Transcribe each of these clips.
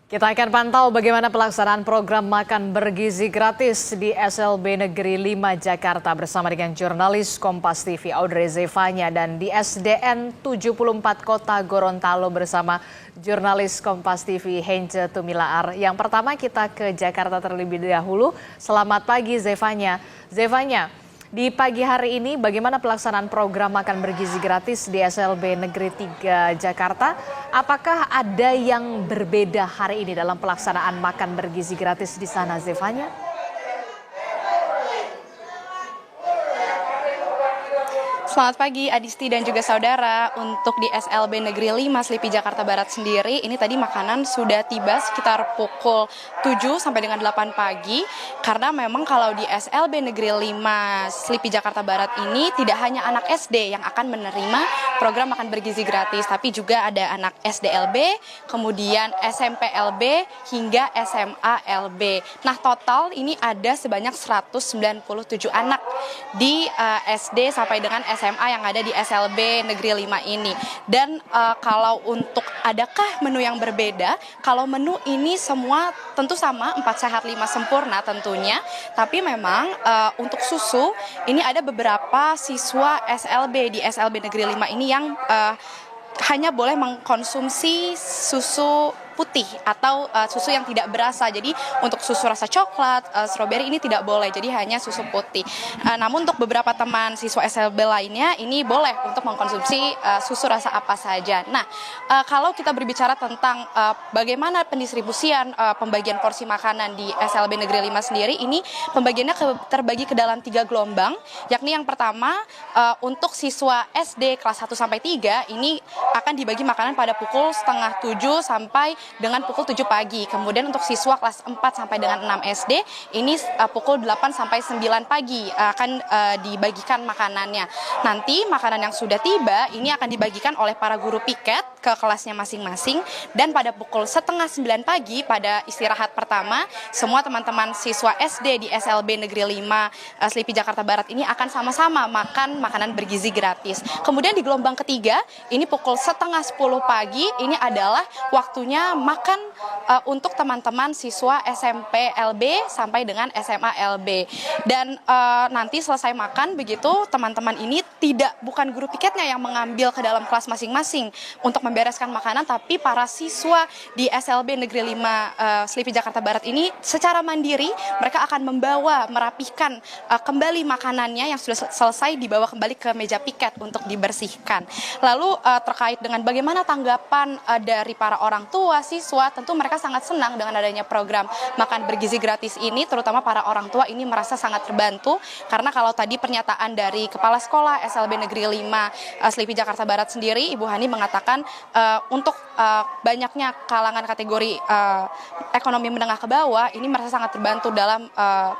Kita akan pantau bagaimana pelaksanaan program makan bergizi gratis di SLB Negeri 5 Jakarta bersama dengan jurnalis Kompas TV Audrey Zevanya dan di SDN 74 Kota Gorontalo bersama jurnalis Kompas TV Hence Tumilaar. Yang pertama kita ke Jakarta terlebih dahulu. Selamat pagi Zevanya. Zevanya, di pagi hari ini bagaimana pelaksanaan program makan bergizi gratis di SLB Negeri 3 Jakarta? Apakah ada yang berbeda hari ini dalam pelaksanaan makan bergizi gratis di sana, Zevanya? Selamat pagi Adisti dan juga saudara. Untuk di SLB Negeri 5 Slipi Jakarta Barat sendiri, ini tadi makanan sudah tiba sekitar pukul 7 sampai dengan 8 pagi. Karena memang kalau di SLB Negeri 5 Slipi Jakarta Barat ini tidak hanya anak SD yang akan menerima program makan bergizi gratis, tapi juga ada anak SDLB, kemudian SMPLB hingga SMALB. Nah, total ini ada sebanyak 197 anak di SD sampai dengan SMA yang ada di SLB Negeri 5 ini. Dan kalau untuk adakah menu yang berbeda, kalau menu ini semua tentu sama, 4 sehat 5 sempurna tentunya. Tapi memang untuk susu, ini ada beberapa siswa SLB di SLB Negeri 5 ini yang hanya boleh mengkonsumsi susu putih atau susu yang tidak berasa. Jadi untuk susu rasa coklat, stroberi ini tidak boleh, jadi hanya susu putih. Namun untuk beberapa teman siswa SLB lainnya ini boleh untuk mengkonsumsi susu rasa apa saja. Nah, kalau kita berbicara tentang bagaimana pendistribusian pembagian porsi makanan di SLB Negeri 5 sendiri, ini pembagiannya terbagi ke dalam 3 gelombang, yakni yang pertama untuk siswa SD kelas 1 sampai 3 ini akan dibagi makanan pada pukul 6:30 sampai dengan pukul 7 pagi. Kemudian untuk siswa kelas 4 sampai dengan 6 SD ini pukul 8 sampai 9 pagi akan dibagikan makanannya. Nanti makanan yang sudah tiba ini akan dibagikan oleh para guru piket ke kelasnya masing-masing, dan pada pukul 8:30 pagi pada istirahat pertama semua teman-teman siswa SD di SLB Negeri 5 Slipi Jakarta Barat ini akan sama-sama makan makanan bergizi gratis. Kemudian di gelombang ketiga ini pukul 9:30 pagi ini adalah waktunya makan untuk teman-teman siswa SMP LB sampai dengan SMA LB. Dan nanti selesai makan begitu, teman-teman ini bukan guru piketnya yang mengambil ke dalam kelas masing-masing untuk membereskan makanan, tapi para siswa di SLB Negeri 5 Slipi Jakarta Barat ini secara mandiri mereka akan merapihkan kembali makanannya yang sudah selesai, dibawa kembali ke meja piket untuk dibersihkan. Lalu terkait dengan bagaimana tanggapan dari para orang tua siswa, tentu mereka sangat senang dengan adanya program makan bergizi gratis ini, terutama para orang tua ini merasa sangat terbantu, karena kalau tadi pernyataan dari Kepala Sekolah SLB Negeri 5 Slipi Jakarta Barat sendiri, Ibu Hani mengatakan untuk banyaknya kalangan kategori ekonomi menengah ke bawah ini merasa sangat terbantu dalam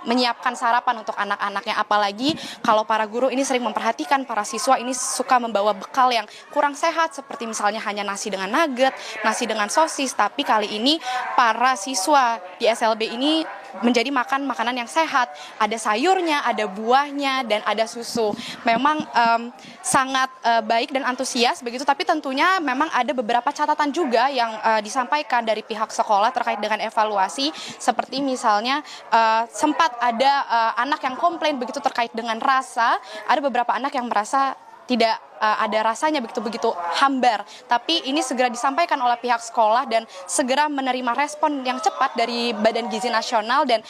menyiapkan sarapan untuk anak-anaknya, apalagi kalau para guru ini sering memperhatikan para siswa ini suka membawa bekal yang kurang sehat, seperti misalnya hanya nasi dengan nugget, nasi dengan sosis, tapi kali ini para siswa di SLB ini menjadi makan makanan yang sehat, ada sayurnya, ada buahnya, dan ada susu. Memang sangat baik dan antusias begitu, tapi tentunya memang ada beberapa catatan juga yang disampaikan dari pihak sekolah terkait dengan evaluasi, seperti misalnya sempat ada anak yang komplain begitu terkait dengan rasa, ada beberapa anak yang merasa tidak ada rasanya begitu hambar, tapi ini segera disampaikan oleh pihak sekolah dan segera menerima respon yang cepat dari Badan Gizi Nasional, dan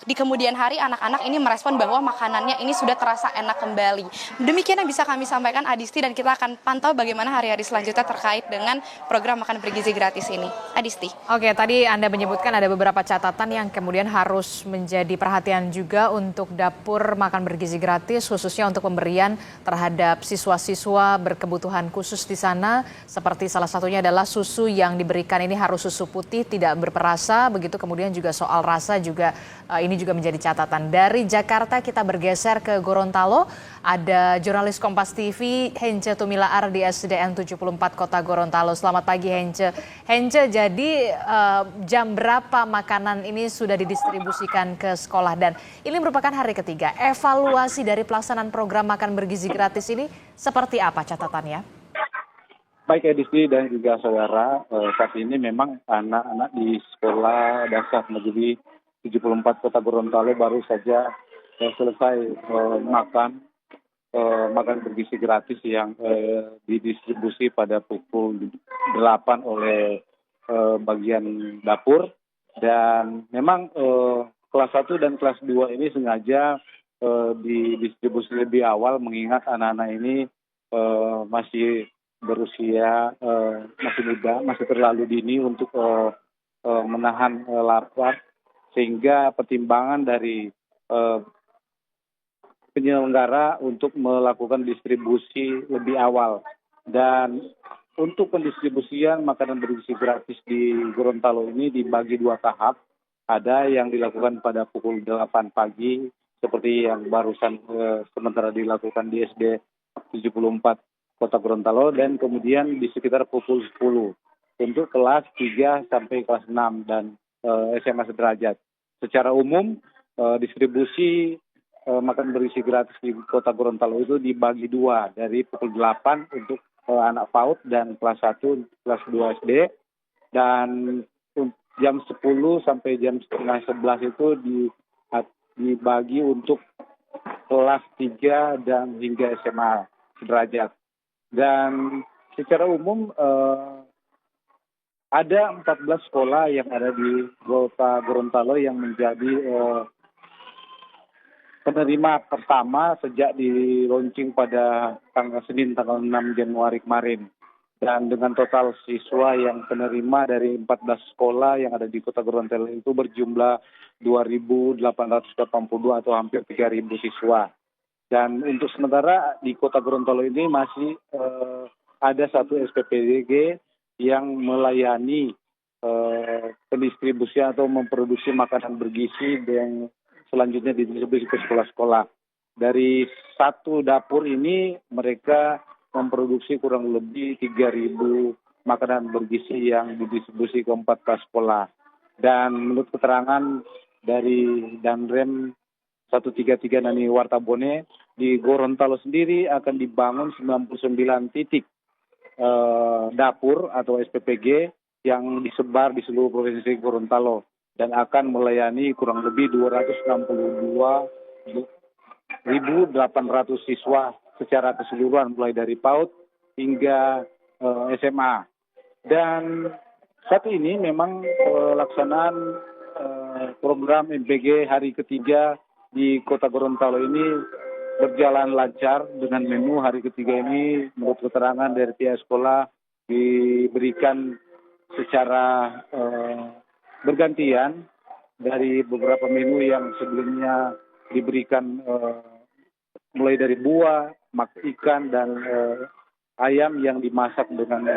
di kemudian hari anak-anak ini merespon bahwa makanannya ini sudah terasa enak kembali. Demikian yang bisa kami sampaikan Adisti, dan kita akan pantau bagaimana hari-hari selanjutnya terkait dengan program makan bergizi gratis ini. Adisti. Oke, tadi Anda menyebutkan ada beberapa catatan yang kemudian harus menjadi perhatian juga untuk dapur makan bergizi gratis, khususnya untuk pemberian terhadap siswa-siswa berkebutuhan khusus di sana, seperti salah satunya adalah susu yang diberikan ini harus susu putih, tidak berperasa, begitu. Kemudian juga soal rasa juga ini juga menjadi catatan. Dari Jakarta kita bergeser ke Gorontalo, ada jurnalis Kompas TV Hence Tumilaar di SDN 74 Kota Gorontalo. Selamat pagi Hence. Hence, jadi jam berapa makanan ini sudah didistribusikan ke sekolah, dan ini merupakan hari ketiga. Evaluasi dari pelaksanaan program makan bergizi gratis ini seperti apa catatannya? Baik Edisti dan juga saudara, saat ini memang anak-anak di Sekolah Dasar Negeri 74 Kota Gorontalo baru saja selesai makan bergizi gratis yang didistribusi pada pukul 8 oleh bagian dapur. Dan memang kelas 1 dan kelas 2 ini sengaja didistribusi lebih awal mengingat anak-anak ini masih berusia masih muda, masih terlalu dini untuk menahan lapar, sehingga pertimbangan dari penyelenggara untuk melakukan distribusi lebih awal. Dan untuk pendistribusian makanan bergizi gratis di Gorontalo ini dibagi 2 tahap. Ada yang dilakukan pada pukul 8 pagi seperti yang barusan sementara dilakukan di SD 74 Kota Gorontalo, dan kemudian di sekitar pukul 10 untuk kelas 3 sampai kelas 6 dan SMA sederajat. Secara umum distribusi makan bergizi gratis di Kota Gorontalo itu dibagi 2, dari pukul 8 untuk anak PAUD dan kelas 1 kelas 2 SD, dan jam 10 sampai jam setengah 11 itu dibagi untuk kelas 3 dan hingga SMA sederajat. Dan secara umum ada 14 sekolah yang ada di Kota Gorontalo yang menjadi penerima pertama sejak di-launching pada Senin tanggal 6 Januari kemarin. Dan dengan total siswa yang penerima dari 14 sekolah yang ada di Kota Gorontalo itu berjumlah 2.882 atau hampir 3.000 siswa. Dan untuk sementara di Kota Gorontalo ini masih ada satu SPPG yang melayani pendistribusian atau memproduksi makanan bergizi yang selanjutnya didistribusi ke sekolah-sekolah. Dari satu dapur ini mereka memproduksi kurang lebih 3.000 makanan bergizi yang didistribusi ke 14 sekolah. Dan menurut keterangan dari Danrem 133 Nani Wartabone, di Gorontalo sendiri akan dibangun 99 titik dapur atau SPPG yang disebar di seluruh provinsi Gorontalo dan akan melayani kurang lebih 262.800 siswa secara keseluruhan mulai dari PAUD hingga SMA. Dan saat ini memang pelaksanaan program MPG hari ketiga di Kota Gorontalo ini berjalan lancar. Dengan menu hari ketiga ini menurut keterangan dari pihak sekolah diberikan secara bergantian dari beberapa menu yang sebelumnya diberikan mulai dari buah, ikan dan ayam yang dimasak dengan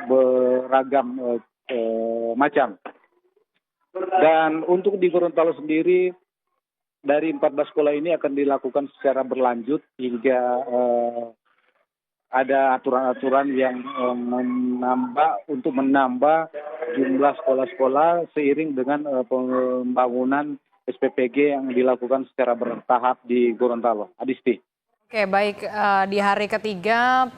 beragam macam. Dan untuk di Gorontalo sendiri dari 14 sekolah ini akan dilakukan secara berlanjut hingga ada aturan-aturan yang menambah jumlah sekolah-sekolah seiring dengan pembangunan SPPG yang dilakukan secara bertahap di Gorontalo. Adisti. Oke, baik, di hari ketiga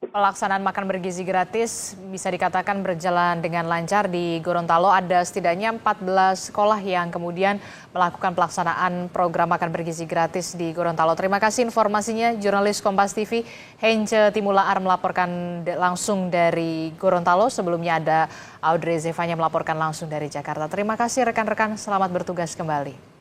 pelaksanaan makan bergizi gratis bisa dikatakan berjalan dengan lancar di Gorontalo. Ada setidaknya 14 sekolah yang kemudian melakukan pelaksanaan program makan bergizi gratis di Gorontalo. Terima kasih informasinya, jurnalis Kompas TV Hence Timulaar melaporkan langsung dari Gorontalo. Sebelumnya ada Audrey Zevanya melaporkan langsung dari Jakarta. Terima kasih rekan-rekan, selamat bertugas kembali.